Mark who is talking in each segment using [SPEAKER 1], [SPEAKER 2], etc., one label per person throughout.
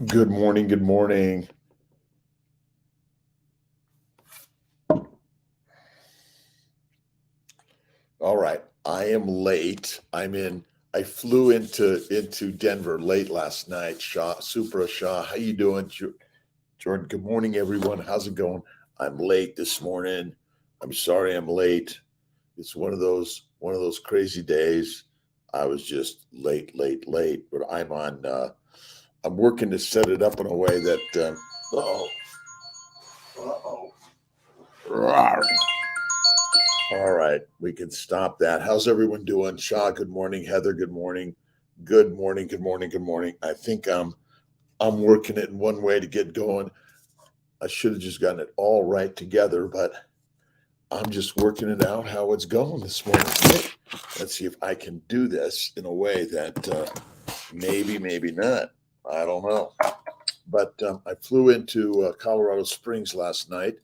[SPEAKER 1] Good morning. Good morning. All right. I am late. I flew into Denver late last night. Supra Shah. How you doing, Jordan? Good morning, everyone. How's it going? I'm late this morning. I'm sorry I'm late. It's one of those crazy days. I was just late, but I'm working to set it up in a way that uh-oh. Uh-oh. All right, we can stop that. How's everyone doing? Shah, good morning. Heather, good morning. Good morning. Good morning. Good morning. I think I'm working it in one way to get going. I should have just gotten it all right together, but I'm just working it out how it's going this morning. Let's see if I can do this in a way that maybe not. I don't know. But I flew into Colorado Springs last night,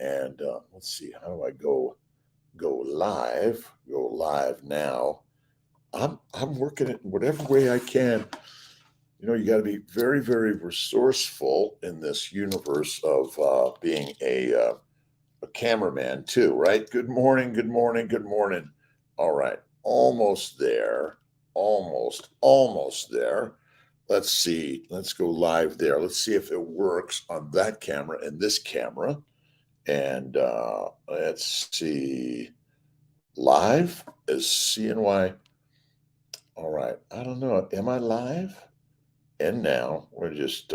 [SPEAKER 1] and let's see, how do I go live now. I'm working it in whatever way I can. You got to be very resourceful in this universe of being a cameraman too, right? Good morning. All right, almost there. Almost there. Let's see. Let's go live there. Let's see if it works on that camera and this camera. And let's see. Live is CNY. All right. I don't know. Am I live? And now we'll just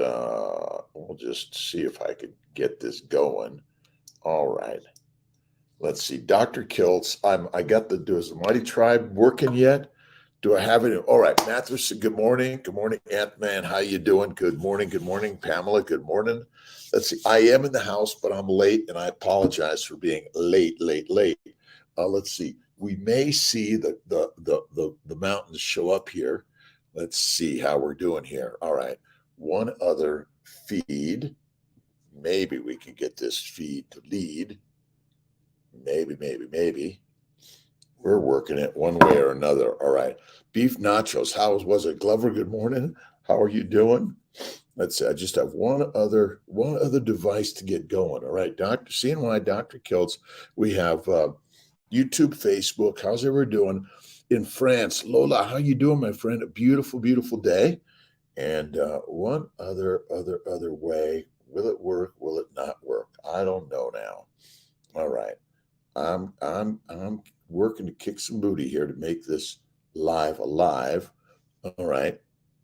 [SPEAKER 1] see if I could get this going. All right. Let's see. Dr.Kiltz. I got does the Mighty Tribe working yet? Do I have it? All right. Mathis, good morning. Good morning, Ant-Man. How you doing? Good morning. Pamela, good morning. Let's see. I am in the house, but I'm late, and I apologize for being late. Let's see. We may see the mountains show up here. Let's see how we're doing here. All right. One other feed. Maybe we could get this feed to lead. Maybe. We're working it one way or another. All right. Beef nachos. How was it? Glover, good morning. How are you doing? Let's see. I just have one other device to get going. All right. CNY, Dr.Kiltz. We have YouTube, Facebook. How's everyone doing? In France, Lola, how you doing, my friend? A beautiful day. And one other way. Will it work? Will it not work? I don't know now. All right. I'm working to kick some booty here to make this live alive. All right.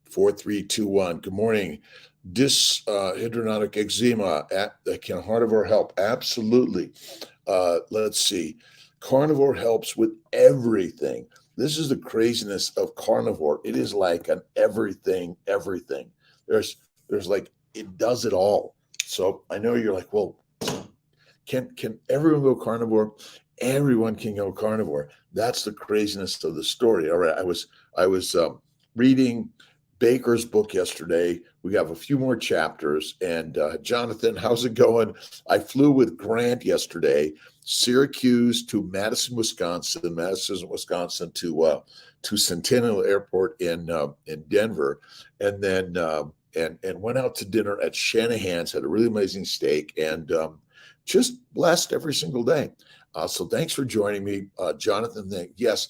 [SPEAKER 1] 4, 3, 2, 1. Good morning. Hydronotic eczema. Can carnivore help? Absolutely. Let's see. Carnivore helps with everything. This is the craziness of carnivore. It is like an everything. There's like, it does it all. So I know you're like, well, can everyone go carnivore? Everyone can go carnivore. That's the craziness of the story. All right. I was reading Baker's book yesterday. We have a few more chapters. And Jonathan, how's it going? I flew with Grant yesterday, Syracuse to Madison, Wisconsin to Centennial Airport in Denver, and then and went out to dinner at Shanahan's. Had a really amazing steak, and just blessed every single day. So thanks for joining me, Jonathan. Yes.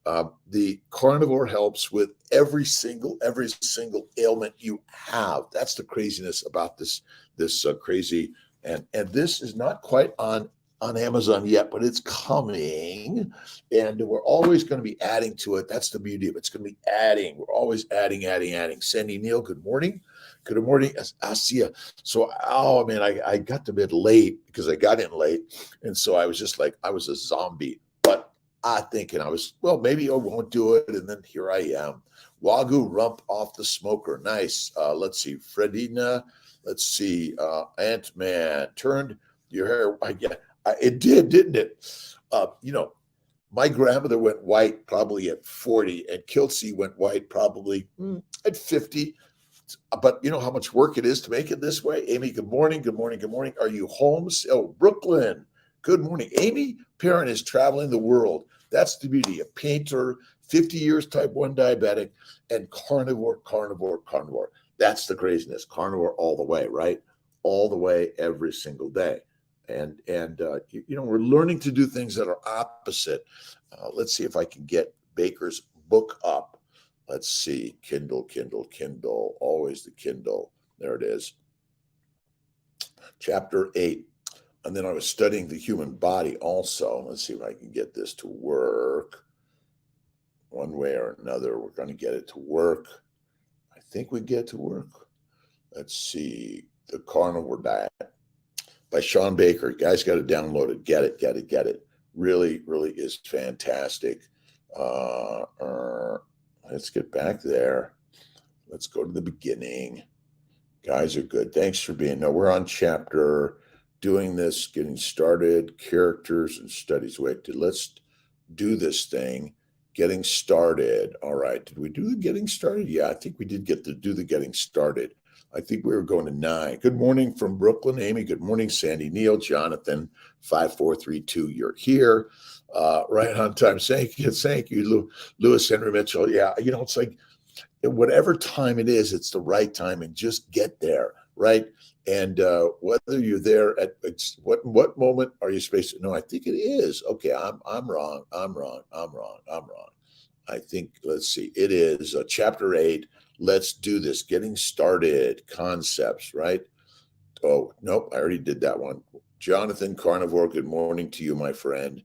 [SPEAKER 1] The carnivore helps with every single ailment you have. That's the craziness about this crazy, and this is not quite on Amazon yet, but it's coming, and we're always going to be adding to it. That's the beauty of it. It's going to be adding. We're always adding. Sandy Neal, good morning. Good morning, Asia. So, oh man, I got to bed late because I got in late, and so I was just like I was a zombie. Thinking maybe I won't do it. And then here I am. Wagyu rump off the smoker. Nice. Let's see. Fredina. Let's see. Ant-Man. Turned your hair. It did, didn't it? My grandmother went white probably at 40, and Kiltzy went white probably at 50. But you know how much work it is to make it this way? Amy, good morning. Are you home? Oh, Brooklyn. Good morning. Amy Perrin is traveling the world. That's the beauty. A painter, 50 years type 1 diabetic, and carnivore. That's the craziness. Carnivore all the way, right? All the way, every single day. And we're learning to do things that are opposite. Let's see if I can get Baker's book up. Let's see, Kindle, Kindle, Kindle, always the Kindle. There it is. Chapter 8. And then I was studying the human body also. Let's see if I can get this to work. One way or another, we're going to get it to work. I think we get to work. Let's see. The Carnivore Diet by Sean Baker. You guys got to download it. Get it, get it, get it. Really, really is fantastic. Let's get back there. Let's go to the beginning. Guys are good. Thanks for being. No, we're on chapter doing this, getting started, characters and studies. Wait, let's do this thing. Getting started. All right. Did we do the getting started? Yeah, I think we did get to do the getting started. I think we were going to 9. Good morning from Brooklyn, Amy. Good morning, Sandy, Neil, Jonathan, 5432. You're here. Right on time. Thank you, Lewis Henry Mitchell. Yeah, it's like whatever time it is, it's the right time, and just get there, right? And whether you're there at what moment are you supposed to? No, I think it is. Okay, I'm wrong. I think, let's see, it is chapter 8. Let's do this. Getting started. Concepts, right? Oh, nope, I already did that one. Jonathan Carnivore, good morning to you, my friend.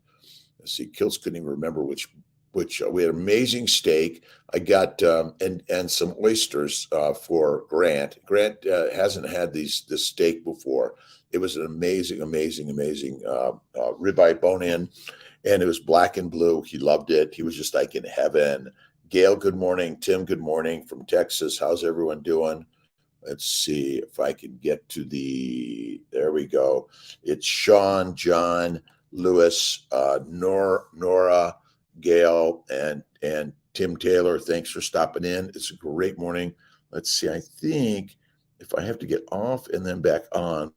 [SPEAKER 1] Let's see, Kiltz couldn't even remember which we had amazing steak. I got and some oysters for Grant. Grant hasn't had this steak before. It was an amazing ribeye bone-in, and it was black and blue. He loved it. He was just like in heaven. Gail, good morning. Tim, good morning from Texas. How's everyone doing? Let's see if I can get to there we go. It's Sean, John, Lewis, Nora, Gail, and Tim Taylor. Thanks for stopping in. It's a great morning. Let's see. I think if I have to get off and then back on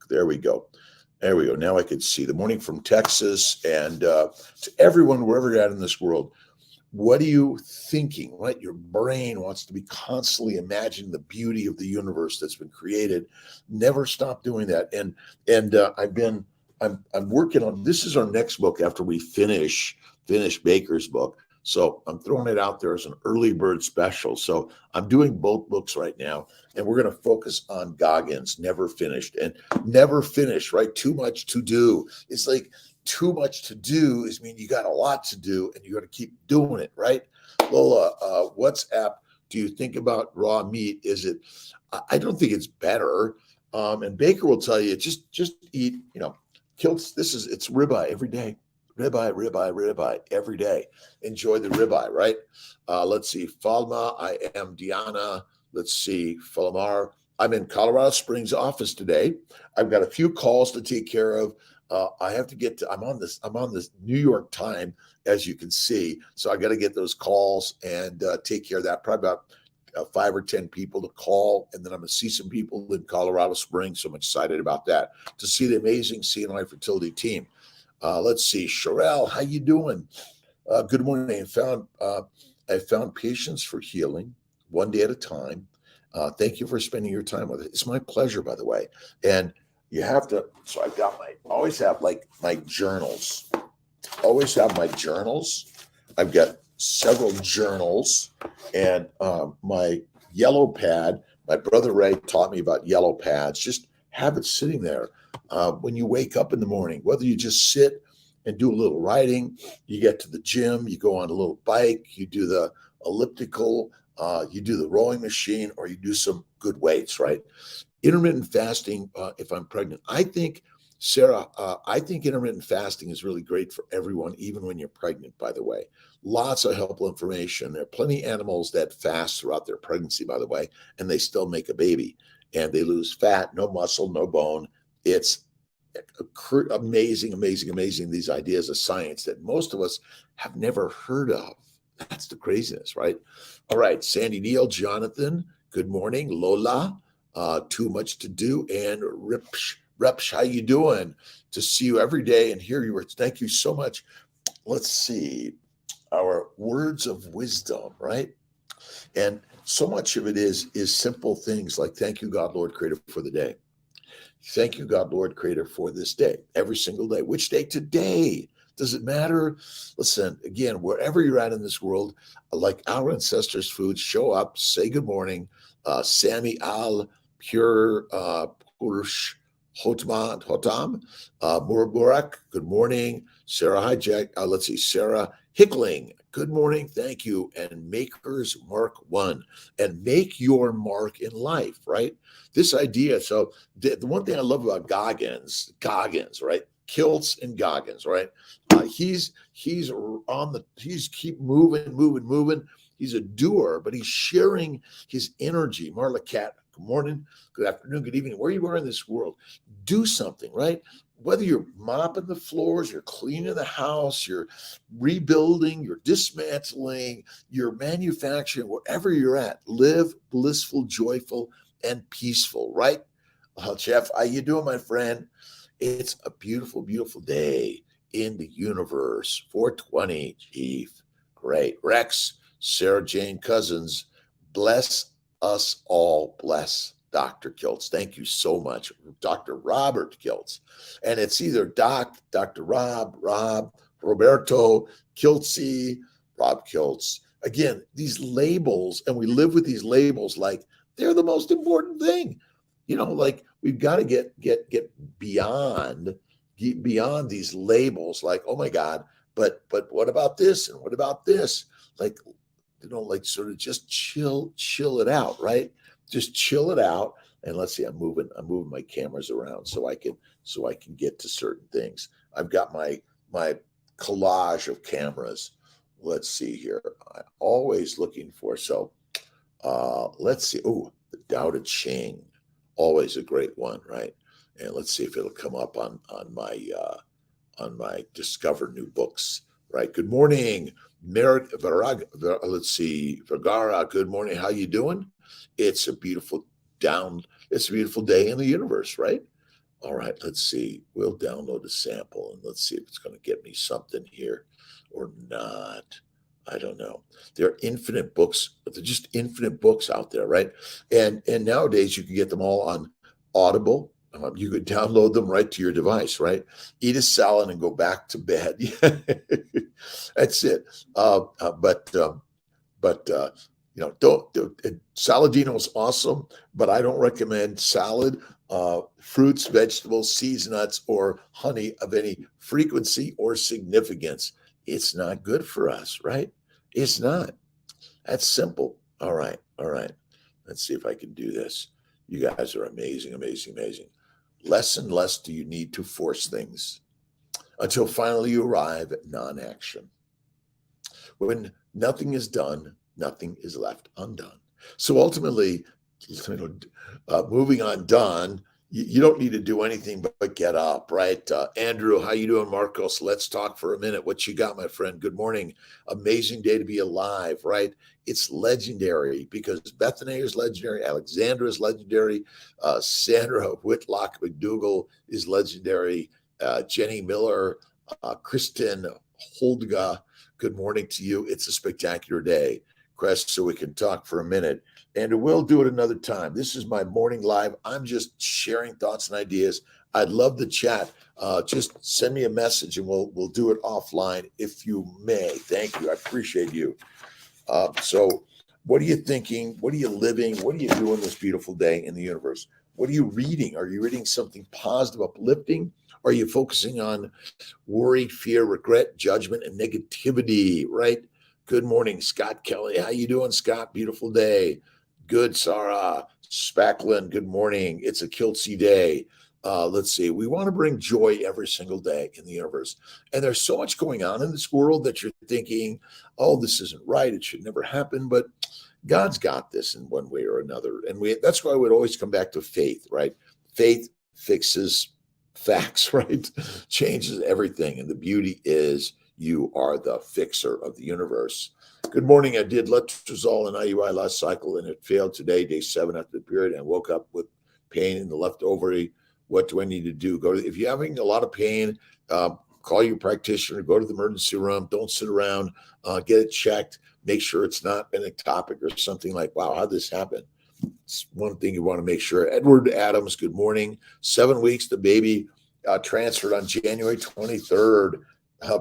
[SPEAKER 1] there we go. There we go. Now I can see the morning from Texas, and to everyone, wherever you're at in this world, what are you thinking, right? Your brain wants to be constantly imagining the beauty of the universe that's been created. Never stop doing that. And I'm working on, this is our next book after we finish Baker's book. So I'm throwing it out there as an early bird special. So I'm doing both books right now, and we're going to focus on Goggins, Never Finished. And never finish, right? Too much to do. It's like too much to do mean you got a lot to do, and you got to keep doing it, right? Lola, WhatsApp, do you think about raw meat? I don't think it's better. And Baker will tell you, just eat, Kiltz, it's ribeye every day. Ribeye every day. Enjoy the ribeye, right? Let's see. Falma, I am Diana. Let's see. Falmar, I'm in Colorado Springs office today. I've got a few calls to take care of. I have to get to, I'm on this New York time, as you can see. So I got to get those calls and take care of that. Probably about 5 or 10 people to call. And then I'm going to see some people in Colorado Springs. So I'm excited about that, to see the amazing CNI Fertility team. Let's see, Sherelle, how you doing? Good morning. I found patience for healing one day at a time. Thank you for spending your time with it. It's my pleasure, by the way. And you have to, so I've got always have my journals. Always have my journals. I've got several journals, and my yellow pad. My brother Ray taught me about yellow pads. Just have it sitting there. When you wake up in the morning, whether you just sit and do a little riding, you get to the gym, you go on a little bike, you do the elliptical, you do the rowing machine, or you do some good weights, right? Intermittent fasting, if I'm pregnant, I think, Sarah, I think intermittent fasting is really great for everyone, even when you're pregnant, by the way. Lots of helpful information. There are plenty of animals that fast throughout their pregnancy, by the way, and they still make a baby, and they lose fat, no muscle, no bone. It's amazing, these ideas of science that most of us have never heard of. That's the craziness, right? All right, Sandy, Neil, Jonathan, good morning. Lola, too much to do. And Repsh, how you doing? To see you every day and hear your words. Thank you so much. Let's see. Our words of wisdom, right? And so much of it is simple things like, thank you, God, Lord, Creator, for the day. Thank you, God, Lord, Creator, for this day, every single day. Which day? Today. Does it matter? Listen, again, wherever you're at in this world, like our ancestors' food, show up, say good morning. Sami al Pure Purush Hotam, Muraburak, good morning. Sarah Hijack, let's see, Sarah Hickling, good morning, thank you. And Maker's Mark 1, and make your mark in life, right? This idea. So the one thing I love about Goggins, right? Kiltz and Goggins, right? He's keep moving. He's a doer, but he's sharing his energy. Marla Cat, good morning, good afternoon, good evening. Where you are in this world, do something, right? Whether you're mopping the floors, you're cleaning the house, you're rebuilding, you're dismantling, you're manufacturing, wherever you're at, live blissful, joyful, and peaceful, right? Jeff, how you doing, my friend? It's a beautiful, beautiful day in the universe. 420, Chief. Great. Rex, Sarah Jane Cousins, bless us all. Bless Dr. Kiltz. Thank you so much. Dr. Robert Kiltz. And it's either Dr. Rob, Roberto, Kiltzy, Rob Kiltz. Again, these labels, and we live with these labels like they're the most important thing. Like we've got to get beyond these labels. Like, oh my God, but what about this and what about this? Like, like sort of just chill it out, right? Just chill it out. And let's see, I'm moving my cameras around so I can get to certain things. I've got my collage of cameras. Let's see here. I'm always looking for. So let's see. Oh, the Tao Te Ching, always a great one, right? And let's see if it'll come up on my Discover New Books, right? Good morning, Merit Varag. Let's see, Vergara. Good morning. How you doing? It's a beautiful day in the universe, right? All right, let's see. We'll download a sample and let's see if it's going to get me something here or not. I don't know. There are infinite books. They're just infinite books out there, right? And nowadays you can get them all on Audible. You could download them right to your device, right? Eat a salad and go back to bed. That's it. Don't Saladino is awesome, but I don't recommend salad, fruits, vegetables, seeds, nuts, or honey of any frequency or significance. It's not good for us, right? It's not. That's simple. All right. Let's see if I can do this. You guys are amazing. Less and less do you need to force things until finally you arrive at non-action. When nothing is done, nothing is left undone. So ultimately, moving on, done. You don't need to do anything but get up, right? Andrew, how you doing, Marcos? Let's talk for a minute. What you got, my friend? Good morning. Amazing day to be alive, right? It's legendary because Bethany is legendary. Alexandra is legendary. Sandra Whitlock McDougall is legendary. Jenny Miller, Kristen Holdga, good morning to you. It's a spectacular day. Crest, so we can talk for a minute. And we'll do it another time. This is my morning live. I'm just sharing thoughts and ideas. I'd love to chat. Just send me a message and we'll do it offline if you may. Thank you. I appreciate you. So what are you thinking? What are you living? What are you doing this beautiful day in the universe? What are you reading? Are you reading something positive, uplifting? Are you focusing on worry, fear, regret, judgment, and negativity, right? Good morning, Scott Kelly. How you doing, Scott? Beautiful day. Good, Sarah Spacklin. Good morning. It's a Kiltzy day. Let's see. We want to bring joy every single day in the universe. And there's so much going on in this world that you're thinking, oh, this isn't right. It should never happen. But God's got this in one way or another. And that's why we'd always come back to faith, right? Faith fixes facts, right? Changes everything. And the beauty is you are the fixer of the universe. Good morning. I did letrozole and IUI last cycle and it failed today, day 7 after the period, and woke up with pain in the left ovary. What do I need to do? If you're having a lot of pain, call your practitioner, go to the emergency room. Don't sit around, get it checked. make sure it's not an ectopic or something like, wow, how'd this happen? It's one thing you want to make sure. Edward Adams, good morning. 7 weeks, the baby transferred on January 23rd.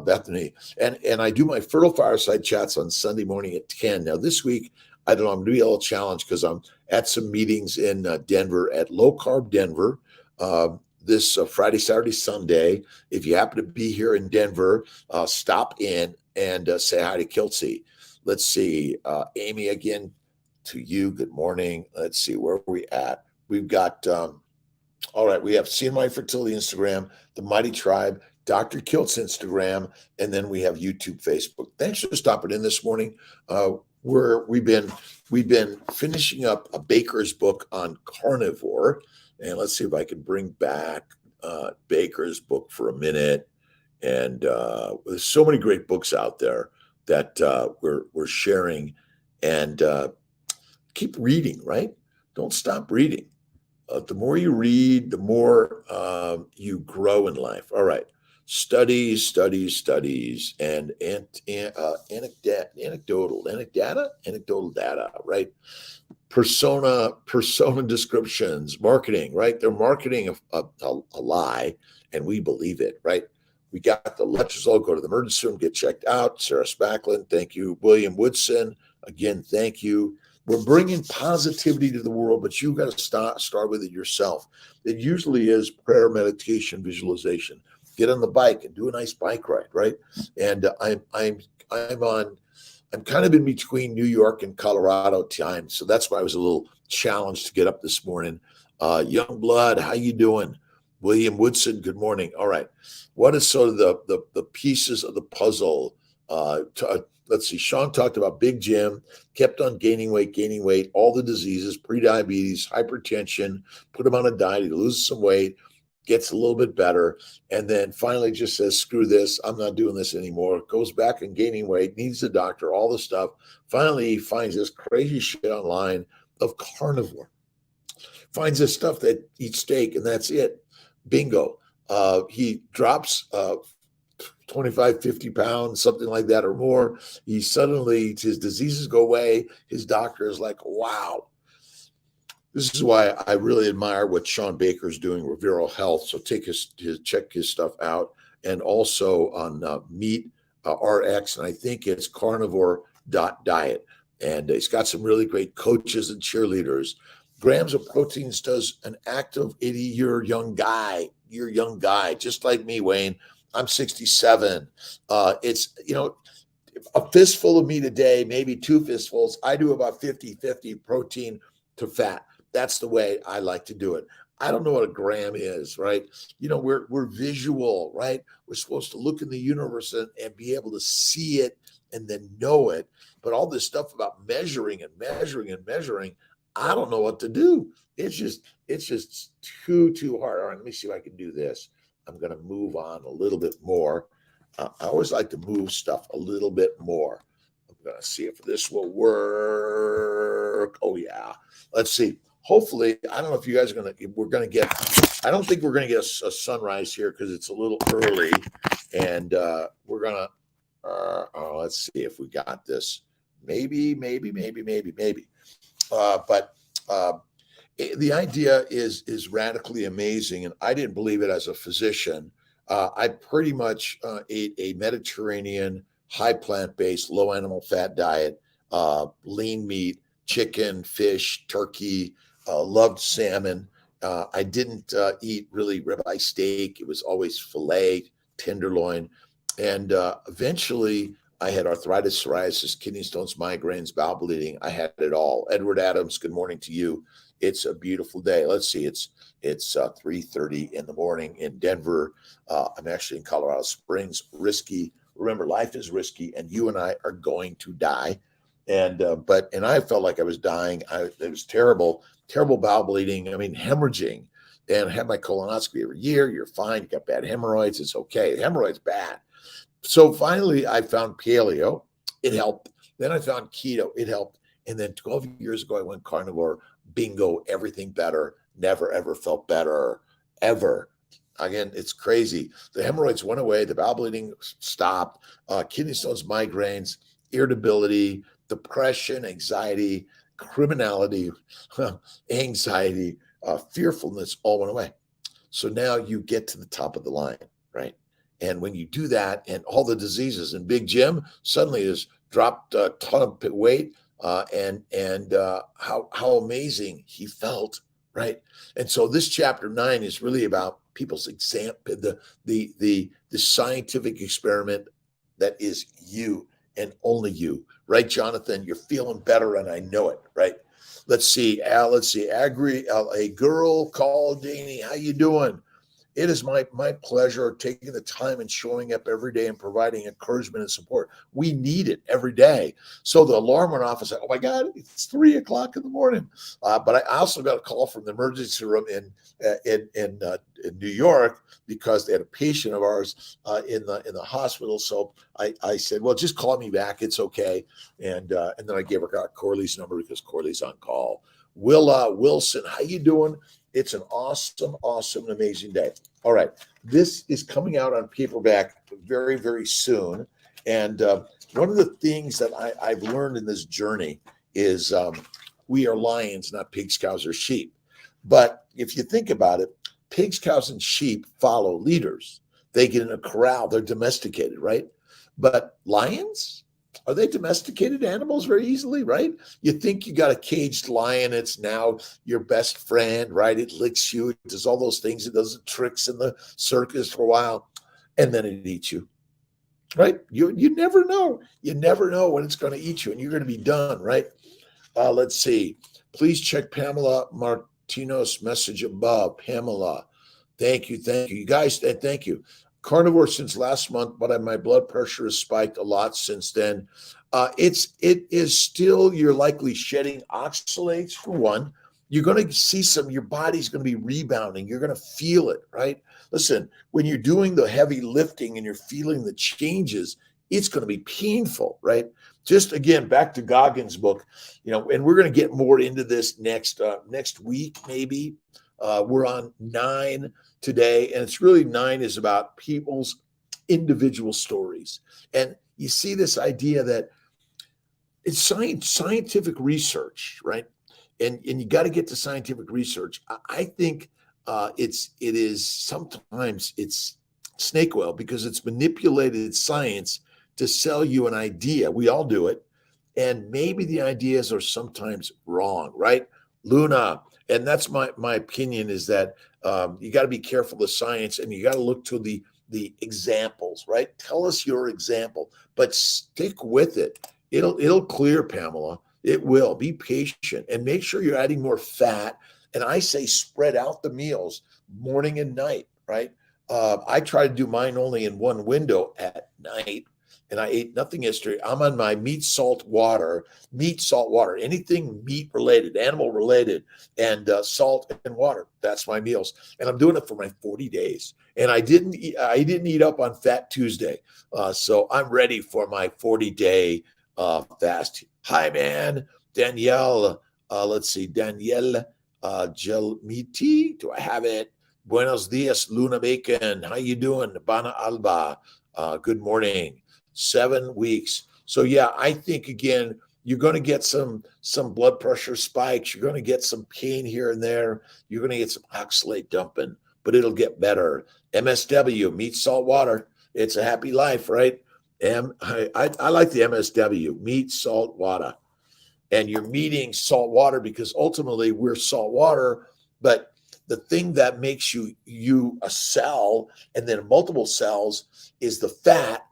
[SPEAKER 1] Bethany. And I do my Fertile Fireside chats on Sunday morning at 10. Now, this week, I don't know, I'm going to be a little challenged because I'm at some meetings in Denver at Low Carb Denver this Friday, Saturday, Sunday. If you happen to be here in Denver, stop in and say hi to Kiltz. Let's see. Amy, again, to you, good morning. Let's see, where are we at? We've got, all right, we have CNY Fertility Instagram, the Mighty Tribe, Dr. Kiltz Instagram, and then we have YouTube, Facebook. Thanks for stopping in this morning. We've been finishing up a baker's book on carnivore, and let's see if I can bring back Baker's book for a minute. And there's so many great books out there that we're sharing, and keep reading. Right? Don't stop reading. The more you read, the more you grow in life. All right. Studies, and anecdotal data, right? Persona descriptions, marketing, right? They're marketing a lie, and we believe it, right? We got the letrozole, go to the emergency room, get checked out. Sarah Spacklin, thank you. William Woodson, again, thank you. We're bringing positivity to the world, but you got to start with it yourself. It usually is prayer, meditation, visualization. Get on the bike and do a nice bike ride, right? And I'm kind of in between New York and Colorado time, so that's why I was a little challenged to get up this morning. Young blood, how you doing? William Woodson, good morning. All right, what is sort of the pieces of the puzzle? Let's see. Sean talked about Big Jim, kept on gaining weight, all the diseases, prediabetes, hypertension, put him on a diet, he loses some weight, gets a little bit better, and then finally just says, screw this, I'm not doing this anymore, goes back and gaining weight, needs a doctor, all the stuff. Finally, he finds this crazy shit online of carnivore. Finds this stuff that eats steak, and that's it. Bingo. He drops 25, 50 pounds, something like that or more. He suddenly, his diseases go away. His doctor is like, wow. This is why I really admire what Sean Baker's doing with Viral Health. So check his stuff out. And also on Meat RX, and I think it's Carnivore Diet. And he's got some really great coaches and cheerleaders. Grams of Proteins does an active 80-year young guy. You're a young guy, just like me, Wayne. I'm 67. It's, a fistful of meat a day, maybe two fistfuls. I do about 50-50 protein to fat. That's the way I like to do it. I don't know what a gram is, right? We're visual, right? We're supposed to look in the universe and be able to see it and then know it. But all this stuff about measuring, I don't know what to do. It's just too hard. All right, let me see if I can do this. I'm going to move on a little bit more. I always like to move stuff a little bit more. I'm going to see if this will work. Oh, yeah. Let's see. Hopefully, I don't know if you guys are going to, I don't think we're going to get a sunrise here because it's a little early. And we're going to, let's see if we got this. Maybe. But the idea is radically amazing. And I didn't believe it as a physician. I pretty much ate a Mediterranean, high plant-based, low animal fat diet, lean meat, chicken, fish, turkey, loved salmon. I didn't eat really ribeye steak. It was always filet, tenderloin. And eventually I had arthritis, psoriasis, kidney stones, migraines, bowel bleeding. I had it all. Edward Adams, good morning to you. It's a beautiful day. Let's see. It's 3:30 in the morning in Denver. I'm actually in Colorado Springs. Risky. Remember, life is risky, and you and I are going to die. And I felt like I was dying. It was terrible bowel bleeding. I mean, hemorrhaging. And I had my colonoscopy every year. You're fine. You got bad hemorrhoids. It's okay. Hemorrhoids bad. So finally, I found paleo. It helped. Then I found keto. It helped. And then 12 years ago, I went carnivore. Bingo, everything better. Never, ever felt better, ever. Again, it's crazy. The hemorrhoids went away. The bowel bleeding stopped. Kidney stones, migraines, irritability, depression, anxiety, criminality, anxiety, fearfulness all went away. So now you get to the top of the line, right? And when you do that, and all the diseases, and Big Jim suddenly has dropped a ton of weight, and how amazing he felt, right? And so this chapter 9 is really about people's the scientific experiment that is you and only you, right, Jonathan? You're feeling better, and I know it, right? Let's see, Al. Let's see, a girl called Danny. How you doing? It is my pleasure taking the time and showing up every day and providing encouragement and support. We need it every day. So the alarm went off. I said, "Oh my God, it's 3:00 in the morning!" But I also got a call from the emergency room in New York because they had a patient of ours in the hospital. So I said, "Well, just call me back. It's okay." And then I gave her Corley's number because Corley's on call. Wilson, how you doing? It's an awesome, and amazing day. All right. This is coming out on paperback very, very soon. And one of the things that I've learned in this journey is we are lions, not pigs, cows, or sheep. But if you think about it, pigs, cows, and sheep follow leaders. They get in a corral. They're domesticated, right? But lions, are they domesticated animals very easily, right? You think you got a caged lion, it's now your best friend, right? It licks you, it does all those things, it does the tricks in the circus for a while, and then it eats you, right? You never know. You never know when it's going to eat you, and you're going to be done, right? Let's see. Please check Pamela Martino's message above. Pamela, thank you. You guys, thank you. Carnivore since last month, but my blood pressure has spiked a lot since then. It is still, you're likely shedding oxalates for one. You're going to see your body's going to be rebounding. You're going to feel it, right? Listen, when you're doing the heavy lifting and you're feeling the changes, it's going to be painful, right? Just again, back to Goggins' book, and we're going to get more into this next week, maybe. We're on 9 today, and it's really 9 is about people's individual stories. And you see this idea that it's scientific research, right? And you got to get to scientific research. I think it is sometimes it's snake oil because it's manipulated science to sell you an idea. We all do it. And maybe the ideas are sometimes wrong, right? Luna, and that's my opinion is that you got to be careful of science and you got to look to the examples, right? Tell us your example, but stick with it. It'll clear, Pamela. It will. Be patient and make sure you're adding more fat. And I say spread out the meals morning and night, right? I try to do mine only in one window at night. And I ate nothing yesterday. I'm on my meat, salt, water, anything meat related, animal related, and salt and water. That's my meals. And I'm doing it for my 40 days. And I didn't eat up on Fat Tuesday. So I'm ready for my 40-day fast. Hi, man. Danielle. Let's see. Danielle Gelmiti. Do I have it? Buenos dias, Luna Bacon. How you doing? Bana Alba. Good morning. 7 weeks. So yeah, I think again, you're going to get some blood pressure spikes. You're going to get some pain here and there. You're going to get some oxalate dumping, but it'll get better. MSW, meat, salt, water. It's a happy life, right? I like the MSW, meat, salt, water. And you're meeting salt water because ultimately we're salt water, but the thing that makes you a cell and then multiple cells is the fat.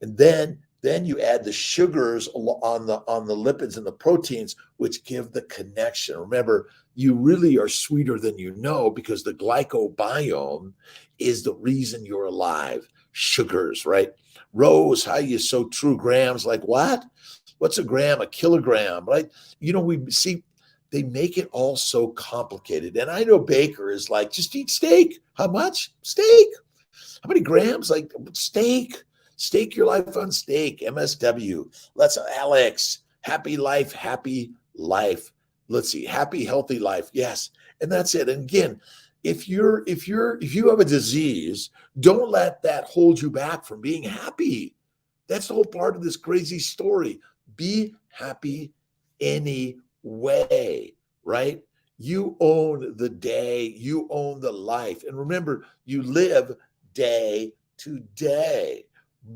[SPEAKER 1] And then you add the sugars on the lipids and the proteins, which give the connection. Remember, you really are sweeter than you know because the glycobiome is the reason you're alive. Sugars, right? Rose, how you so true? Grams, like what? What's a gram? A kilogram, right? We see they make it all so complicated. And I know Baker is like, just eat steak. How much? Steak. How many grams? Like steak. Stake your life on steak. MSW. Let's Alex. Happy life. Let's see. Happy, healthy life. Yes. And that's it. And again, if you have a disease, don't let that hold you back from being happy. That's the whole part of this crazy story. be happy anyway, right? You own the day, you own the life. And remember, you live day to day,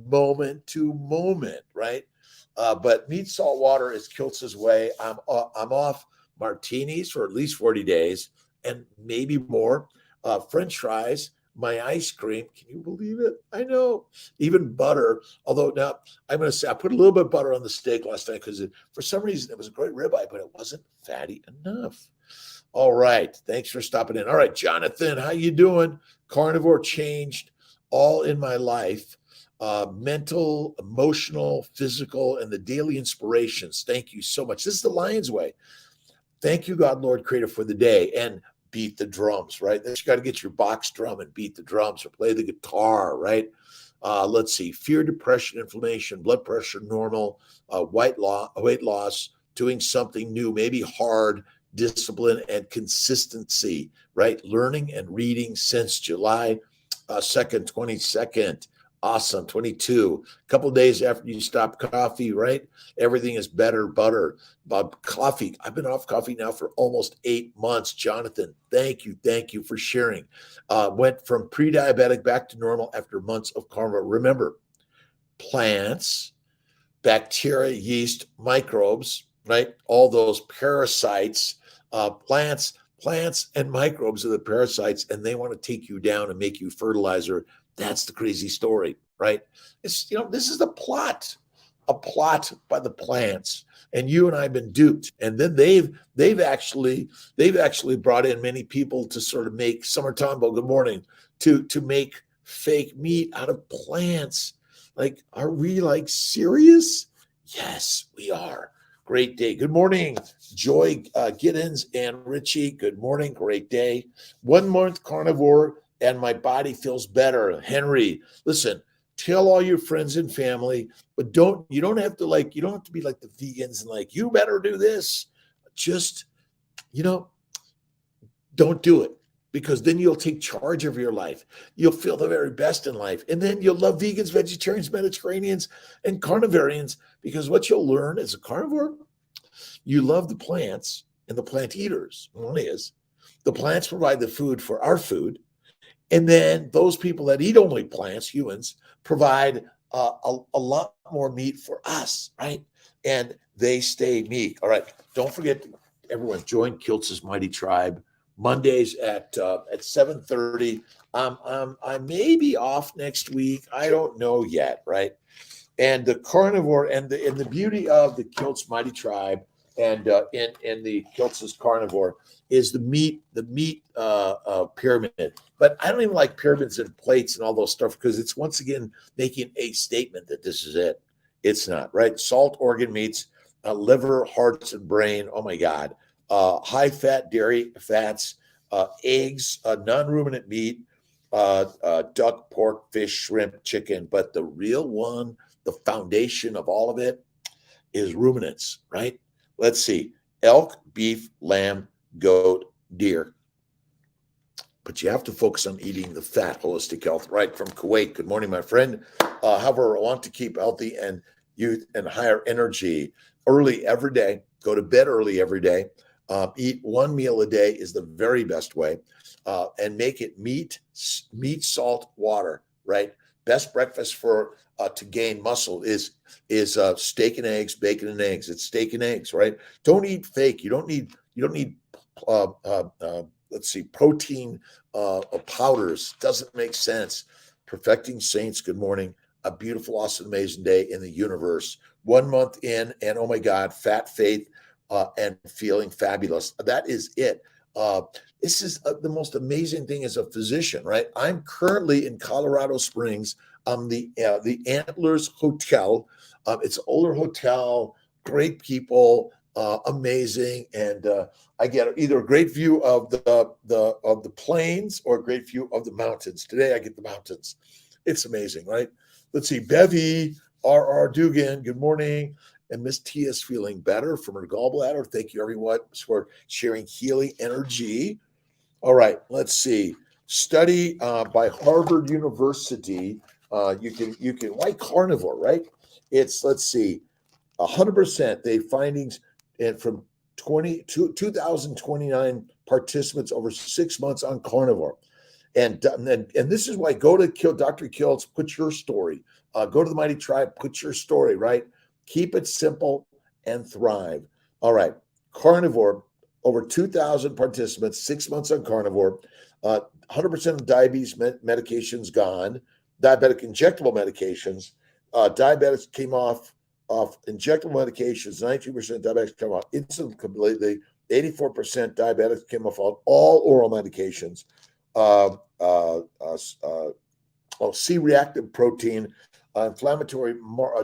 [SPEAKER 1] moment to moment, right? But meat, salt, water is Kiltz's way. I'm off martinis for at least 40 days and maybe more. French fries, my ice cream. Can you believe it? I know. Even butter. Although now I'm going to say I put a little bit of butter on the steak last night because for some reason it was a great ribeye, but it wasn't fatty enough. All right. Thanks for stopping in. All right, Jonathan, how you doing? Carnivore changed all in my life. Mental, emotional, physical, and the daily inspirations. Thank you so much. This is the Lion's Way. Thank you, God, Lord, Creator, for the day. And beat the drums, right? Then you got to get your box drum and beat the drums or play the guitar, right? Let's see, fear, depression, inflammation, blood pressure, normal, weight loss, doing something new, maybe hard, discipline and consistency, right? Learning and reading since July 2nd, 22nd. Awesome. 22. A couple of days after you stop coffee, right? Everything is better, butter. But coffee, I've been off coffee now for almost 8 months. Jonathan, thank you. Thank you for sharing. Went from pre-diabetic back to normal after months of carnivore. Remember, plants, bacteria, yeast, microbes, right? All those parasites, plants and microbes are the parasites, and they want to take you down and make you fertilizer. That's the crazy story, right? It's, this is a plot by the plants, and you and I have been duped. And then they've actually brought in many people to sort of make summertime. Good morning, to make fake meat out of plants. Like, are we like serious? Yes, we are. Great day. Good morning, Joy Giddens and Richie. Good morning. Great day. 1 month carnivore and my body feels better. Henry, listen, tell all your friends and family, but you don't have to be like the vegans and like, you better do this. Just, don't do it, because then you'll take charge of your life. You'll feel the very best in life. And then you'll love vegans, vegetarians, Mediterraneans, and carnivarians, because what you'll learn as a carnivore, you love the plants and the plant eaters. One is the plants provide the food for our food. And then those people that eat only plants, humans, provide a lot more meat for us, right? And they stay meek. All right. Don't forget, everyone, join Kiltz's Mighty Tribe Mondays at 7:30. I may be off next week. I don't know yet, right? And the carnivore and the beauty of the Kiltz Mighty Tribe and in the Kiltz's Carnivore is the meat pyramid. But I don't even like pyramids and plates and all those stuff, because it's once again making a statement that this is it. It's not, right? Salt, organ meats, liver, hearts, and brain. Oh my God. High fat dairy fats, eggs, non-ruminant meat, duck, pork, fish, shrimp, chicken. But the real one, the foundation of all of it, is ruminants, right? Let's see. Elk, beef, lamb, goat, deer. But you have to focus on eating the fat. Holistic Health, right from Kuwait. Good morning, my friend. However, I want to keep healthy and youth and higher energy early every day. Go to bed early every day. Eat one meal a day is the very best way. And make it meat, salt, water, right? Best breakfast for to gain muscle is steak and eggs, bacon and eggs. It's steak and eggs, right? Don't eat fake. You don't need let's see, protein powders. Doesn't make sense. Perfecting Saints, good morning. A beautiful, awesome, amazing day in the universe. 1 month in, and oh my God, fat faith and feeling fabulous. That is it. This is the most amazing thing as a physician, right? I'm currently in Colorado Springs. The Antlers Hotel. It's an older hotel, great people, amazing, and I get either a great view of the plains or a great view of the mountains. Today I get the mountains. It's amazing, right? Let's see, Bevy R.R. Dugan, good morning. And Miss T is feeling better from her gallbladder. Thank you, everyone, for sharing healing energy. All right, let's see. Study by Harvard University. You can why carnivore, right? It's, let's see, 100%. They findings and from 2,029 participants over 6 months on carnivore. And this is why go to Dr. Kiltz, put your story. Go to the Mighty Tribe, put your story, right? Keep it simple and thrive. All right. Carnivore, over 2,000 participants, 6 months on carnivore, 100% of diabetes medications gone, diabetic injectable medications. Diabetics came off injectable medications, 92% diabetics came off insulin completely, 84% diabetics came off all oral medications. C-reactive protein, inflammatory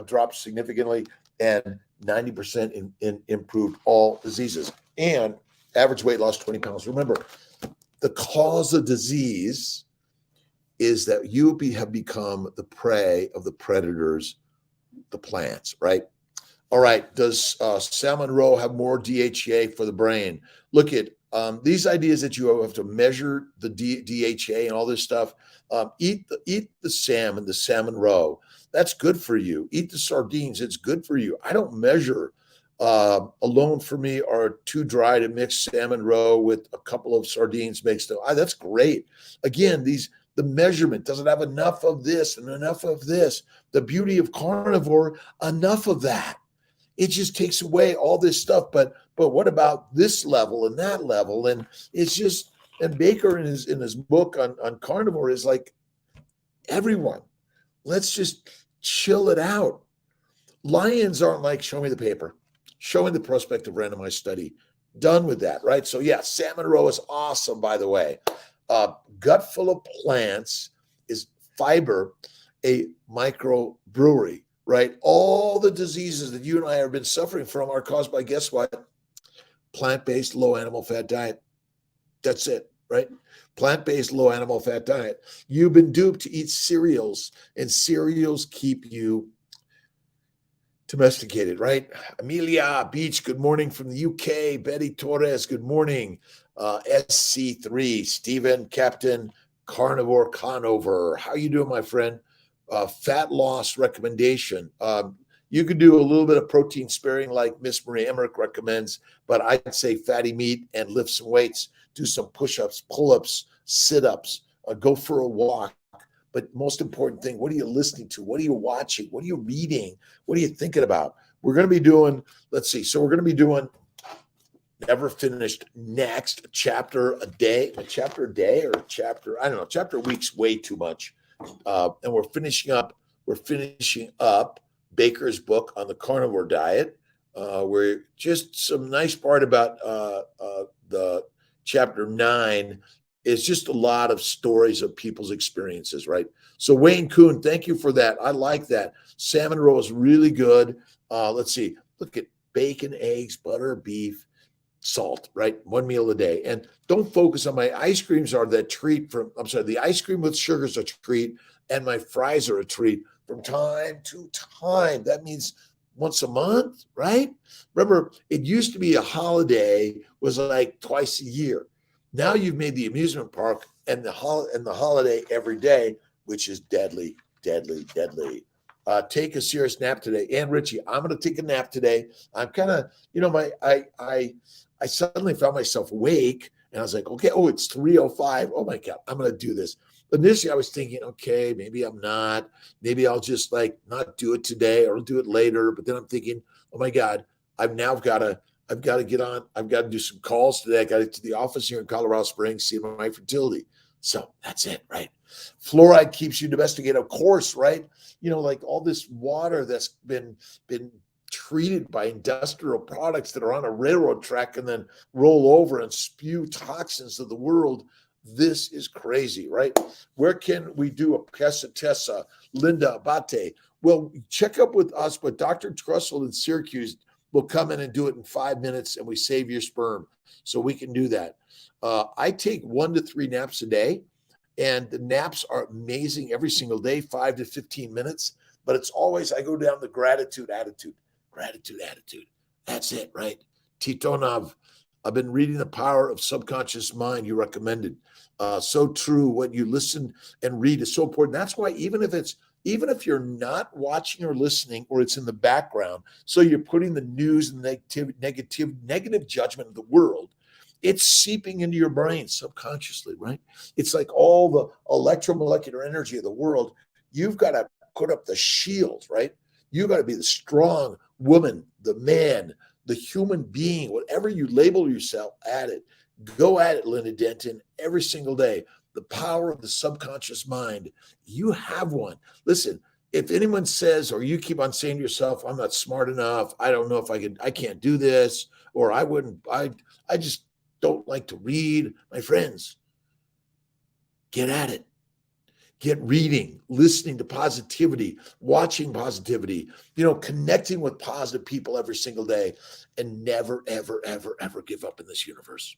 [SPEAKER 1] dropped significantly, and 90% improved all diseases. And average weight loss 20 pounds. Remember, the cause of disease is that you have become the prey of the predators, the plants, right? All right. Does salmon roe have more DHEA for the brain? Look at these ideas that you have to measure the DHEA and all this stuff. Eat the salmon roe. That's good for you. Eat the sardines. It's good for you. I don't measure. Alone for me are too dry to mix salmon roe with a couple of sardines mixed. That's great. Again, the measurement doesn't have enough of this and enough of this. The beauty of carnivore, enough of that. It just takes away all this stuff. But what about this level and that level? And it's just, and Baker in his book on carnivore is like, everyone, let's just chill it out. Lions aren't like, show me the paper, show me the prospective randomized study. Done with that, right? So yeah, salmon roe is awesome, by the way. Gut full of plants is fiber, a microbrewery, right? All the diseases that you and I have been suffering from are caused by, guess what? Plant-based, low animal fat diet. That's it, right? Plant-based, low animal fat diet. You've been duped to eat cereals, and cereals keep you domesticated, right? Amelia Beach, good morning from the UK. Betty Torres, good morning. SC3, Stephen, Captain, Carnivore Conover. How you doing, my friend? Fat loss recommendation. You could do a little bit of protein sparing like Miss Marie Emmerich recommends, but I'd say fatty meat and lift some weights, do some push-ups, pull-ups, sit-ups, go for a walk. But most important thing, what are you listening to? What are you watching? What are you reading? What are you thinking about? We're going to be doing, let's see. So we're going to be doing never finished next chapter a day or chapter, I don't know, chapter a week's way too much. And we're finishing up Baker's book on the carnivore diet. Where just some nice part about the chapter 9 is just a lot of stories of people's experiences, right? So Wayne Kuhn, thank you for that. I like that. Salmon roe is really good. Let's see. Look at bacon, eggs, butter, beef, salt, right? One meal a day. And don't focus on my ice creams are that treat from, the ice cream with sugar is a treat, and my fries are a treat from time to time. That means once a month, right? Remember, it used to be a holiday was like twice a year. Now you've made the amusement park and the holiday every day, which is deadly, deadly, deadly. Take a serious nap today. And Richie, I'm going to take a nap today. I'm kind of, I suddenly found myself awake and I was like, okay, it's 3:05. Oh my God, I'm going to do this. Initially, I was thinking, okay, maybe I'm not. Maybe I'll just like not do it today or I'll do it later. But then I'm thinking, oh my God, I've got to get on. I've got to do some calls today. I got to get to the office here in Colorado Springs, see my fertility. So that's it, right? Fluoride keeps you domesticated, of course, right? Like all this water that's been treated by industrial products that are on a railroad track and then roll over and spew toxins to the world. This is crazy, right? Where can we do a Tessa, Linda Abate? Well, check up with us, but Dr. Trussell in Syracuse will come in and do it in 5 minutes, and we save your sperm. So we can do that. I take 1 to 3 naps a day, and the naps are amazing every single day, 5 to 15 minutes. But it's always, I go down the gratitude attitude. That's it, right? Titonov, I've been reading The Power of Subconscious Mind. You recommended. So true. What you listen and read is so important. That's why even if it's even if you're not watching or listening, or it's in the background, so you're putting the news and negative judgment of the world, it's seeping into your brain subconsciously, right? It's like all the electromolecular energy of the world. You've got to put up the shield, right? You've got to be the strong woman, the man, the human being, whatever you label yourself, at it. Go at it, Linda Denton, every single day. The power of the subconscious mind. You have one. Listen, if anyone says, or you keep on saying to yourself, I'm not smart enough, I don't know if I can't do this, or I just don't like to read. My friends, get at it. Get reading, listening to positivity, watching positivity, connecting with positive people every single day, and never, ever, ever, ever give up in this universe,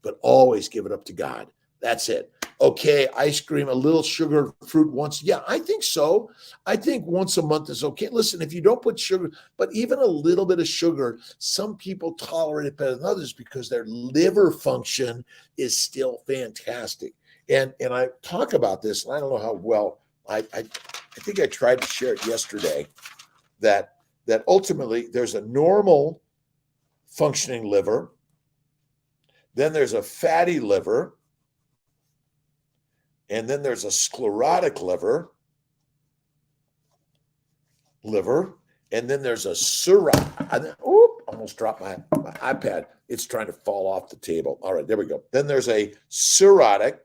[SPEAKER 1] but always give it up to God. That's it. Okay, ice cream, a little sugar, fruit once. Yeah, I think so. I think once a month is okay. Listen, if you don't put sugar, but even a little bit of sugar, some people tolerate it better than others because their liver function is still fantastic. And I talk about this, and I don't know how well, I think I tried to share it yesterday, that ultimately there's a normal functioning liver, then there's a fatty liver, and then there's a sclerotic liver, and then there's a cirrhotic. Almost dropped my iPad. It's trying to fall off the table. All right, there we go. Then there's a cirrhotic,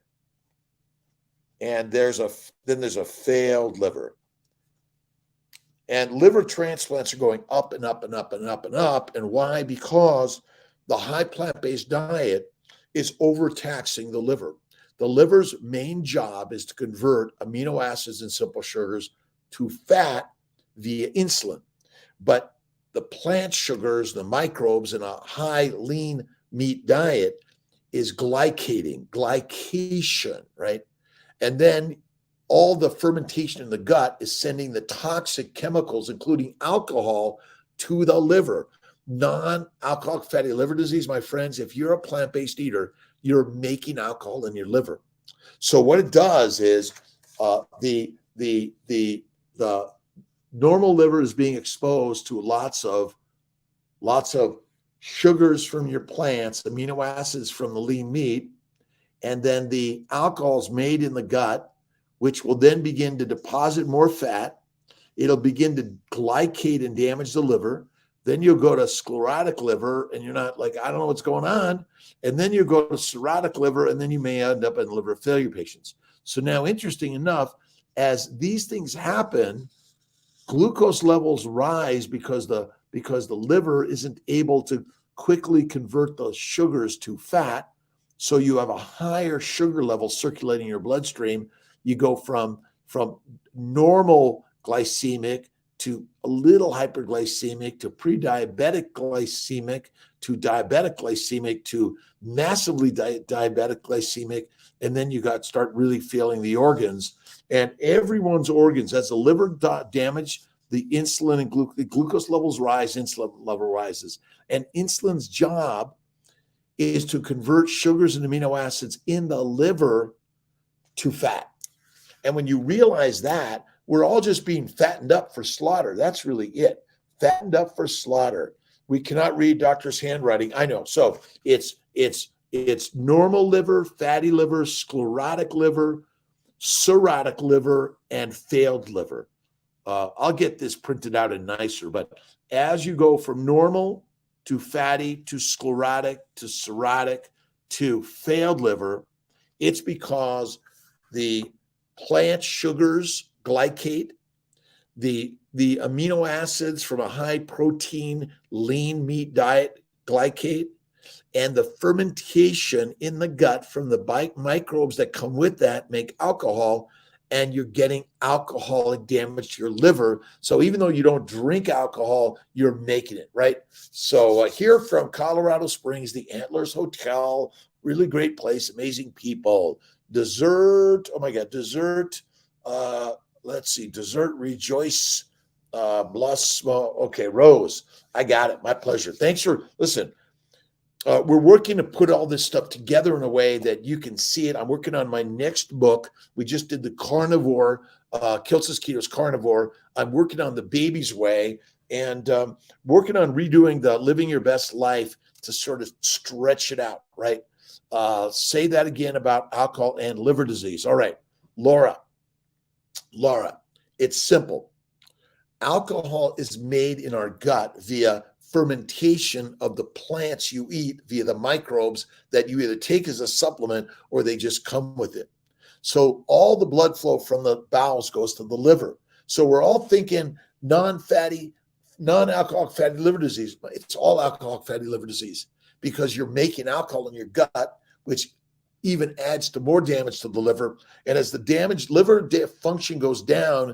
[SPEAKER 1] and there's a failed liver. And liver transplants are going up and up and up and up and up. And why? Because the high plant-based diet is overtaxing the liver. The liver's main job is to convert amino acids and simple sugars to fat via insulin. But the plant sugars, the microbes in a high lean meat diet is glycation, right? And then all the fermentation in the gut is sending the toxic chemicals, including alcohol, to the liver. Non-alcoholic fatty liver disease, my friends, if you're a plant-based eater, you're making alcohol in your liver. So what it does is the normal liver is being exposed to lots of sugars from your plants, amino acids from the lean meat, and then the alcohols made in the gut, which will then begin to deposit more fat. It'll begin to glycate and damage the liver. Then you'll go to sclerotic liver, and you're not like, I don't know what's going on. And then you go to cirrhotic liver, and then you may end up in liver failure patients. So now, interesting enough, as these things happen, glucose levels rise because the liver isn't able to quickly convert those sugars to fat. So you have a higher sugar level circulating in your bloodstream. You go from normal glycemic to a little hyperglycemic to pre-diabetic glycemic to diabetic glycemic to massively diabetic glycemic. And then you start really failing the organs. And everyone's organs, as the liver damage, the insulin and glucose levels rise, insulin level rises. And insulin's job is to convert sugars and amino acids in the liver to fat. And when you realize that, we're all just being fattened up for slaughter. That's really it. Fattened up for slaughter. We cannot read doctor's handwriting. I know. So it's normal liver, fatty liver, sclerotic liver, cirrhotic liver, and failed liver. I'll get this printed out and nicer. But as you go from normal to fatty to sclerotic to cirrhotic to failed liver, it's because the plant sugars glycate, the amino acids from a high protein lean meat diet glycate, and the fermentation in the gut from the microbes that come with that make alcohol, and you're getting alcoholic damage to your liver. So even though you don't drink alcohol, you're making it, right? So here from Colorado Springs, the Antlers Hotel, really great place, amazing people. Dessert, oh my God, dessert. Let's see, dessert, rejoice, okay, Rose, I got it, my pleasure. Thanks for, listen, we're working to put all this stuff together in a way that you can see it. I'm working on my next book. We just did the Carnivore, Kiltz's Keto's Carnivore. I'm working on the Baby's Way, and working on redoing the Living Your Best Life to sort of stretch it out, right? Say that again about alcohol and liver disease. All right, Laura, it's simple. Alcohol is made in our gut via fermentation of the plants you eat, via the microbes that you either take as a supplement or they just come with it. So all the blood flow from the bowels goes to the liver. So we're all thinking non-fatty, non-alcoholic fatty liver disease. It's all alcoholic fatty liver disease because you're making alcohol in your gut, which even adds to more damage to the liver. And as the damaged liver function goes down,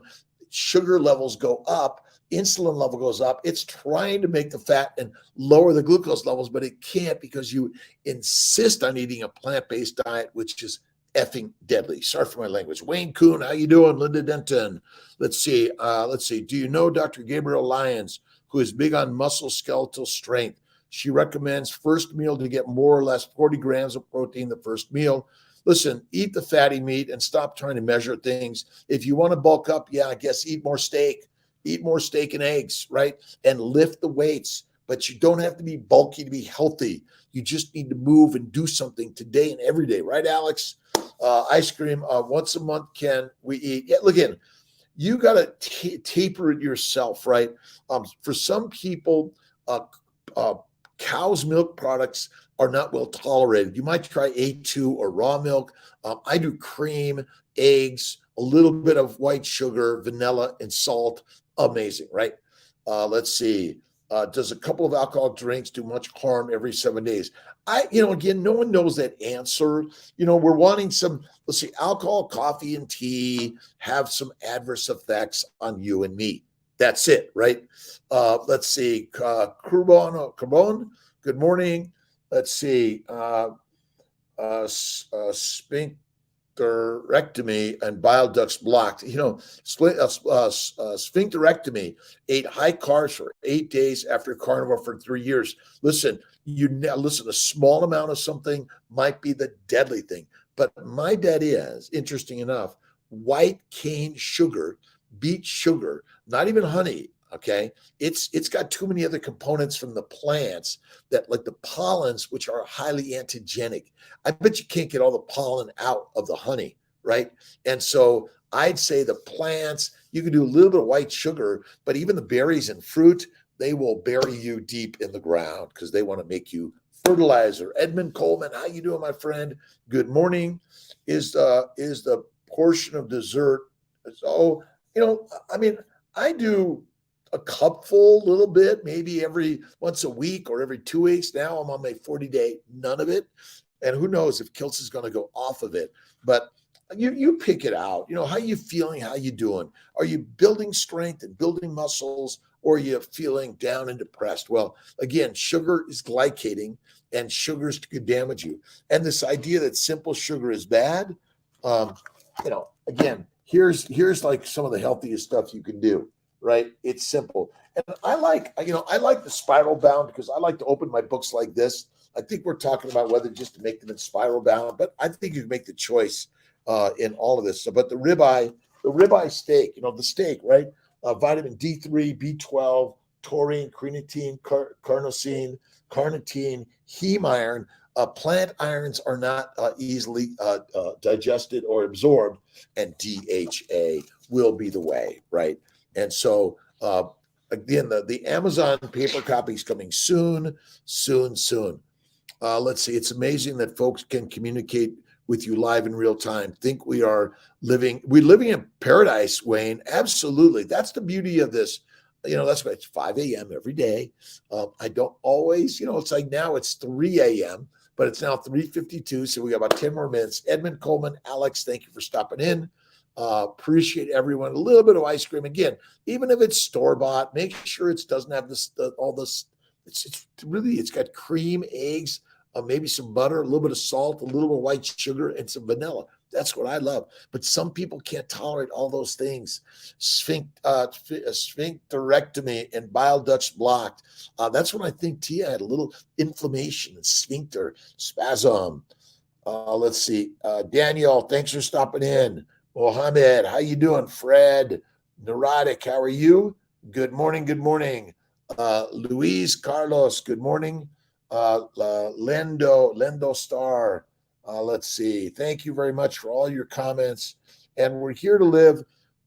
[SPEAKER 1] sugar levels go up, insulin level goes up. It's trying to make the fat and lower the glucose levels, but it can't because you insist on eating a plant-based diet, which is effing deadly. Sorry for my language. Wayne Kuhn, how you doing? Linda Denton. Let's see. Do you know Dr. Gabrielle Lyons, who is big on muscle skeletal strength? She recommends first meal to get more or less 40 grams of protein the first meal. Listen, eat the fatty meat and stop trying to measure things. If you want to bulk up, I guess eat more steak and eggs, right? And lift the weights, but you don't have to be bulky to be healthy. You just need to move and do something today and every day, right, Alex? Ice cream once a month, can we eat? Yeah, look in. You got to taper it yourself, right? For some people, cow's milk products are not well tolerated. You might try A2 or raw milk. I do cream, eggs, a little bit of white sugar, vanilla, and salt. Amazing, right? Let's see. Does a couple of alcoholic drinks do much harm every 7 days? Again, no one knows that answer. We're wanting some, let's see, alcohol, coffee, and tea have some adverse effects on you and me. That's it, right? Let's see. Carbon, good morning. Let's see. Sphincterectomy and bile ducts blocked. Sphincterectomy, ate high carbs for 8 days after carnivore for 3 years. Listen, a small amount of something might be the deadly thing. But my bet is, interesting enough, white cane sugar, beet sugar, not even honey, okay? It's got too many other components from the plants that, like the pollens, which are highly antigenic. I bet you can't get all the pollen out of the honey, right? And so I'd say the plants, you can do a little bit of white sugar, but even the berries and fruit, they will bury you deep in the ground because they want to make you fertilizer. Edmund Coleman, how you doing, my friend? Good morning. Is the portion of dessert? I do a cupful, a little bit, maybe every once a week or every 2 weeks. Now I'm on my 40-day, none of it. And who knows if Kiltz is going to go off of it. But you pick it out. How you feeling? How you doing? Are you building strength and building muscles, or are you feeling down and depressed? Well, again, sugar is glycating, and sugars could damage you. And this idea that simple sugar is bad, again, here's like some of the healthiest stuff you can do, right? It's simple. And I like the spiral bound because I like to open my books like this. I think we're talking about whether just to make them in spiral bound, but I think you can make the choice in all of this. So, but the ribeye steak, the steak, right? Vitamin D3, B12, taurine, creatine, carnosine, carnitine, heme iron. Plant irons are not easily digested or absorbed, and DHA will be the way, right? And so, again, the Amazon paper copy is coming soon. Let's see. It's amazing that folks can communicate with you live in real time. Think we're living in paradise, Wayne. Absolutely. That's the beauty of this. That's why it's 5 a.m. every day. I don't always, it's like now it's 3 a.m., but it's now 3:52. So we got about 10 more minutes. Edmund Coleman, Alex, thank you for stopping in. Appreciate everyone. A little bit of ice cream. Again, even if it's store-bought, make sure it doesn't have all this. It's got cream, eggs, maybe some butter, a little bit of salt, a little bit of white sugar, and some vanilla. That's what I love. But some people can't tolerate all those things. Sphincterectomy and bile ducts blocked. That's when I think Tia had a little inflammation and sphincter spasm. Let's see. Daniel, thanks for stopping in. Mohammed, how you doing? Fred, Neurotic, how are you? Good morning. Good morning. Luis, Carlos, good morning. Lendo Star. Let's see. Thank you very much for all your comments. And we're here to live.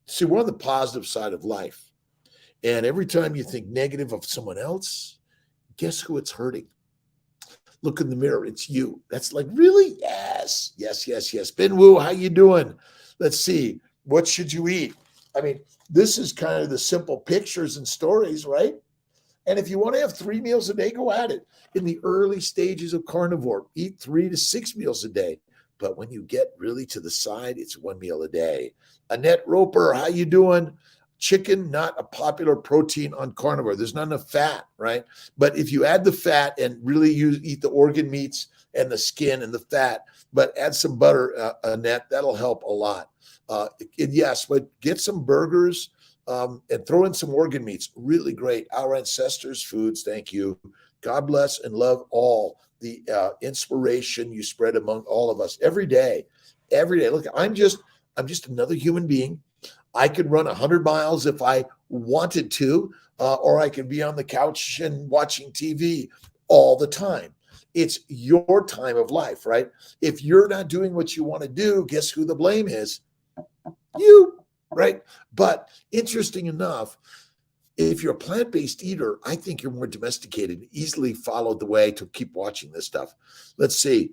[SPEAKER 1] See, we're on the positive side of life. And every time you think negative of someone else, guess who it's hurting? Look in the mirror. It's you. That's like, really? Yes, yes, yes, yes. Ben Wu, how you doing? Let's see. What should you eat? I mean, this is kind of the simple pictures and stories, right? And if you want to have 3 meals a day, go at it. In the early stages of carnivore, eat 3 to 6 meals a day. But when you get really to the side, it's 1 meal a day. Annette Roper, how you doing? Chicken, not a popular protein on carnivore. There's not enough fat, right? But if you add the fat and really eat the organ meats and the skin and the fat, but add some butter, Annette, that'll help a lot. Yes, but get some burgers and throw in some organ meats. Really great. Our ancestors' foods. Thank you. God bless and love all the inspiration you spread among all of us every day. Every day. Look, I'm just another human being. I could run 100 miles if I wanted to, or I could be on the couch and watching TV all the time. It's your time of life, right? If you're not doing what you want to do, guess who the blame is? You, right? But interesting enough, if you're a plant-based eater, I think you're more domesticated, easily followed the way to keep watching this stuff. Let's see.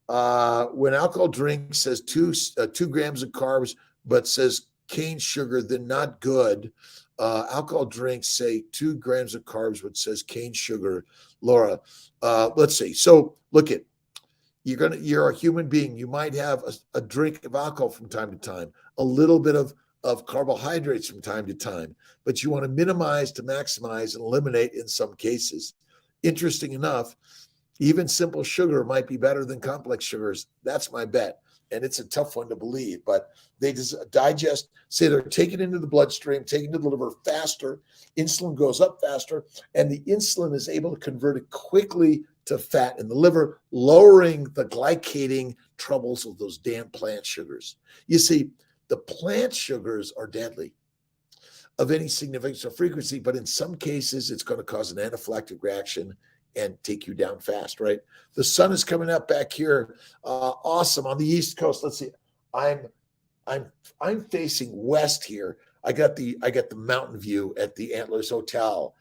[SPEAKER 1] When alcohol drink says 2 grams of carbs, but says cane sugar, then not good. Alcohol drinks say 2 grams of carbs, but says cane sugar. Laura, let's see. So look at, you're a human being. You might have a drink of alcohol from time to time, a little bit of carbohydrates from time to time, but you want to minimize to maximize and eliminate in some cases. Interesting enough, even simple sugar might be better than complex sugars. That's my bet. And it's a tough one to believe, but they digest, say they're taken into the bloodstream, taken to the liver faster, insulin goes up faster, and the insulin is able to convert it quickly to fat in the liver, lowering the glycating troubles of those damn plant sugars. You see, the plant sugars are deadly of any significance or frequency, but in some cases, it's going to cause an anaphylactic reaction and take you down fast, right? The sun is coming up back here. Awesome. On the East Coast. Let's see. I'm facing west here. I got the mountain view at the Antlers Hotel.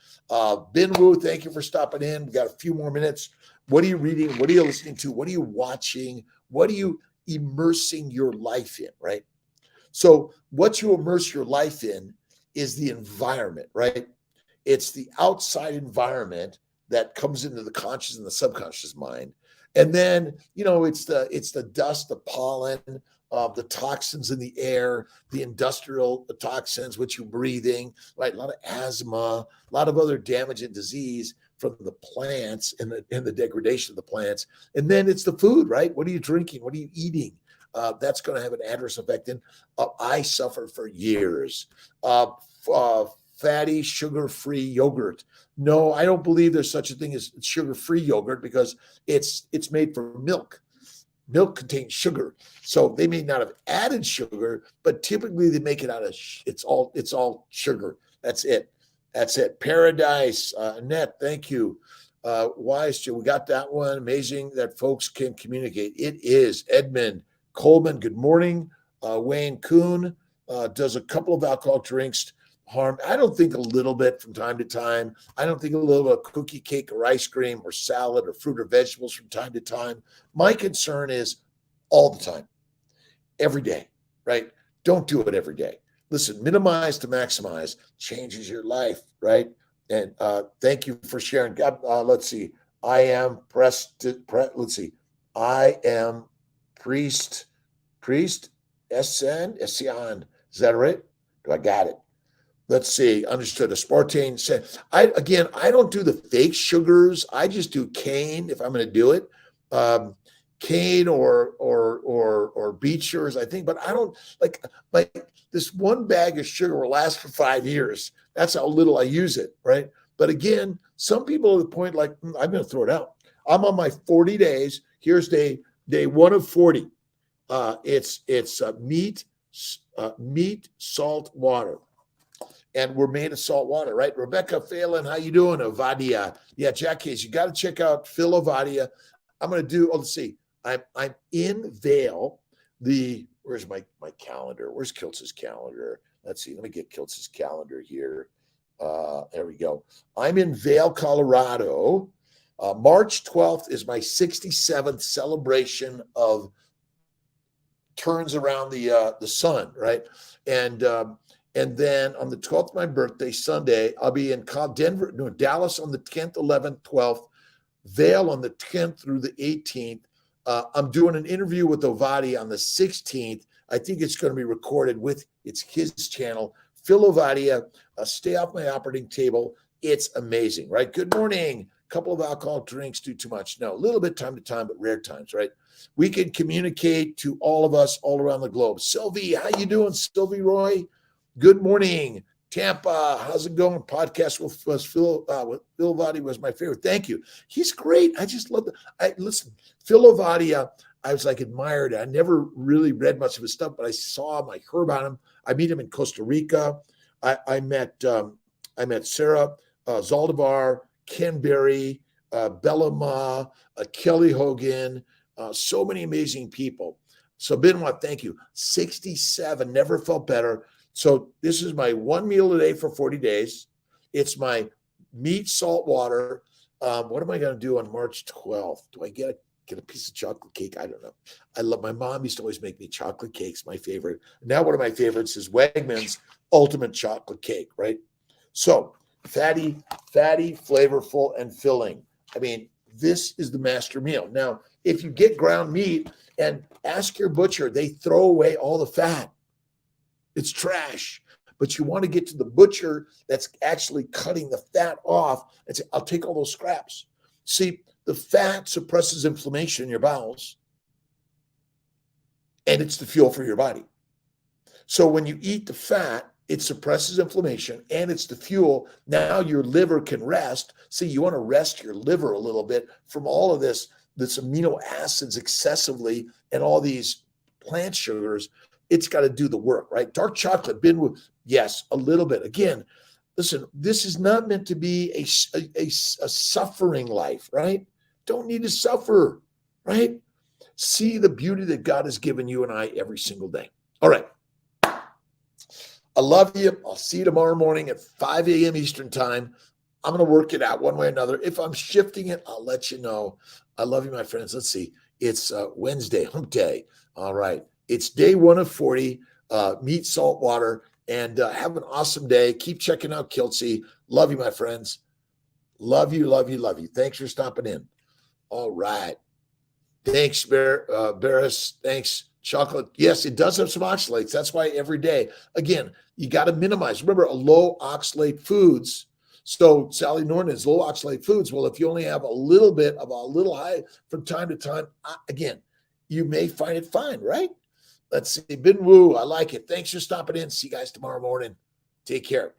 [SPEAKER 1] Ben Wu, thank you for stopping in. We got a few more minutes. What are you reading? What are you listening to? What are you watching? What are you immersing your life in, right? So what you immerse your life in is the environment, right? It's the outside environment that comes into the conscious and the subconscious mind. And then, it's the dust, the pollen, the toxins in the air, the industrial toxins, which you're breathing, right? A lot of asthma, a lot of other damage and disease from the plants and the degradation of the plants. And then it's the food, right? What are you drinking? What are you eating? That's going to have an adverse effect. And I suffered for years. Fatty, sugar-free yogurt. No, I don't believe there's such a thing as sugar-free yogurt because it's made from milk. Milk contains sugar, so they may not have added sugar, but typically they make it out of it's all sugar. That's it. Paradise, Annette, thank you. Wise, we got that one. Amazing that folks can communicate. It is. Edmund Coleman, good morning. Wayne Kuhn does a couple of alcohol drinks harm? I don't think a little bit from time to time. I don't think a little bit of cookie, cake, or ice cream, or salad, or fruit or vegetables from time to time. My concern is all the time, every day, right? Don't do it every day. Listen, minimize to maximize changes your life, right? And thank you for sharing. Let's see. I am let's see. I am priest, Essian. Is that right? Do I got it? Let's see. Understood. Aspartame said, I don't do the fake sugars. I just do cane if I'm going to do it. cane or beet sugars, I think, but I don't like this one bag of sugar will last for 5 years. That's how little I use it, right? But again, some people are at the point like, I'm going to throw it out. I'm on my 40 days. Here's day 1 of 40. It's meat, salt, water. And we're made of salt water, right? Rebecca Phelan, how you doing? Ovadia. Yeah, Jack Case, you got to check out Phil Ovadia. I'm going to do, let's see. I'm in Vail. Where's my calendar? Where's Kiltz's calendar? Let's see. Let me get Kiltz's calendar here. There we go. I'm in Vail, Colorado. March 12th is my 67th celebration of turns around the sun, right? And then on the 12th, my birthday, Sunday, I'll be in Dallas on the 10th, 11th, 12th, Vail on the 10th through the 18th. I'm doing an interview with Ovadia on the 16th. I think it's going to be recorded it's his channel. Phil Ovadia, Stay Off My Operating Table. It's amazing, right? Good morning. A couple of alcohol drinks do too much. No, a little bit time to time, but rare times, right? We can communicate to all of us all around the globe. Sylvie, how you doing, Sylvie Roy? Good morning, Tampa. How's it going? Podcast with Phil Ovadia was my favorite. Thank you. He's great. I just love listen, Phil Ovadia. I was like admired. I never really read much of his stuff, but I saw him. I heard about him. I meet him in Costa Rica. I met Sarah Zaldivar, Ken Berry, Bella Ma, Kelly Hogan. So many amazing people. So Benoit, thank you. 67, never felt better. So this is my one meal a day for 40 days. It's my meat, salt water. What am I going to do on March 12th? Do I get a piece of chocolate cake? I don't know. I love, my mom used to always make me chocolate cakes, my favorite. Now one of my favorites is Wegmans Ultimate Chocolate Cake, right? So fatty, flavorful, and filling. I mean, this is the master meal. Now, if you get ground meat and ask your butcher, they throw away all the fat. It's trash. But you want to get to the butcher that's actually cutting the fat off and say, I'll take all those scraps. See, the fat suppresses inflammation in your bowels, and it's the fuel for your body. So when you eat the fat, it suppresses inflammation, and it's the fuel. Now your liver can rest. See, you want to rest your liver a little bit from all of this amino acids excessively and all these plant sugars. It's got to do the work, right? Dark chocolate, yes, a little bit. Again, listen, this is not meant to be a suffering life, right? Don't need to suffer, right? See the beauty that God has given you and I every single day. All right. I love you. I'll see you tomorrow morning at 5 a.m. Eastern time. I'm going to work it out one way or another. If I'm shifting it, I'll let you know. I love you, my friends. Let's see. It's Wednesday, hump day. All right. It's day 1 of 40, meat, salt, water, and have an awesome day. Keep checking out Kiltzy. Love you, my friends. Love you, love you, love you. Thanks for stopping in. All right. Thanks, Barris. Thanks, chocolate. Yes, it does have some oxalates. That's why every day, again, you got to minimize. Remember, a low oxalate foods. So Sally Norton is low oxalate foods. Well, if you only have a little bit of a little high from time to time, again, you may find it fine, right? Let's see. Bin Woo, I like it. Thanks for stopping in. See you guys tomorrow morning. Take care.